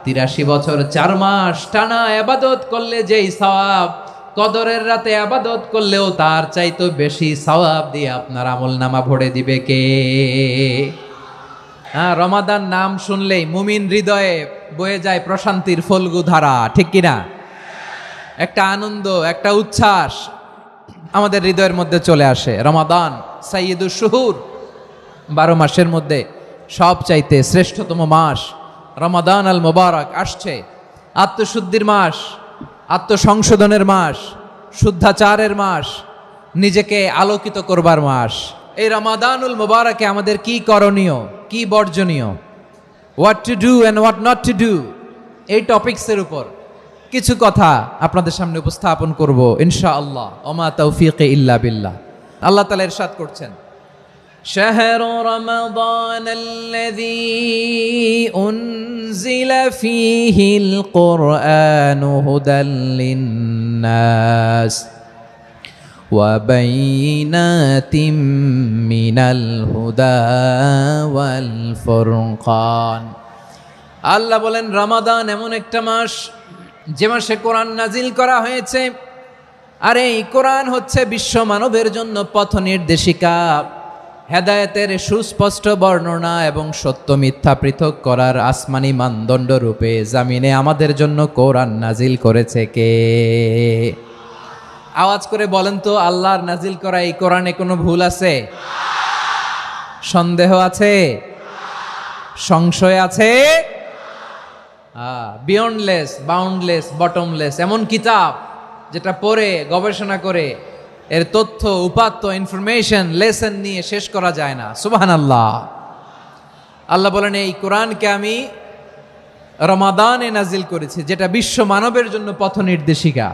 83 বছর 4 মাস টানা ইবাদত করলে যেই সওয়াব, কদরের রাতে ইবাদত করলেও তার চাইতে বেশি সওয়াব দিয়ে আপনার আমলনামা ভরে দিবে কে? হ্যাঁ, রমাদান নাম শুনলেই মুমিন হৃদয়ে বয়ে যায় প্রশান্তির ফল্গু ধারা, ঠিক কিনা? একটা আনন্দ, একটা উচ্ছ্বাস আমাদের হৃদয়ের মধ্যে চলে আসে। রমাদান সাইয়্যিদুশ শুহুর, 12 মাসের মধ্যে সব চাইতে শ্রেষ্ঠতম মাস রমাদান আল মুবারক আসছে। আত্মশুদ্ধির মাস, আত্মসংশোধনের মাস, শুদ্ধাচারের মাস, নিজেকে আলোকিত করবার মাস। এই রমাদানুল মুবারকে আমাদের কি করণীয়, কি বর্জনীয়, what to do and what not to do, এই টপিকসের উপর কিছু কথা আপনাদের সামনে উপস্থাপন করব ইনশাআল্লাহ। ওমা তাওফীকি ইল্লা বিল্লাহ। আল্লাহ তাআলা ইরশাদ করছেন, شهر رمضان الذي أنزل فيه القرآن هدى للناس وبينات من الهدى والفرقان। আল্লাহ বলেন রমাদান এমন একটা মাস যে মাসে কোরআন নাজিল করা হয়েছে, আর এই কোরআন হচ্ছে বিশ্ব মানবের জন্য পথ নির্দেশিকা, হেদায়েতের সুস্পষ্ট বর্ণনা এবং সত্য মিথ্যা পৃথক করার আসমানি মানদণ্ড রূপে জামিনে আমাদের জন্য কোরআন নাজিল করেছে কে? আওয়াজ করে বলেন তো, আল্লাহর নাজিল করা এই কোরআনে কোনো ভুল আছে? সন্দেহ আছে? সংশয় আছে? বিয়ন্ডলেস, বাউন্ডলেস, বটমলেস, এমন কিতাব যেটা পড়ে গবেষণা করে এর তথ্য, উপাত্ত, ইনফরমেশন, লেসন নিয়ে শেষ করা যায় না। সুবহানাল্লাহ। আল্লাহ বলেন এই কোরআনকে আমি রমাদানে নাজিল করেছি, যেটা বিশ্ব মানবের জন্য পথ নির্দেশিকা।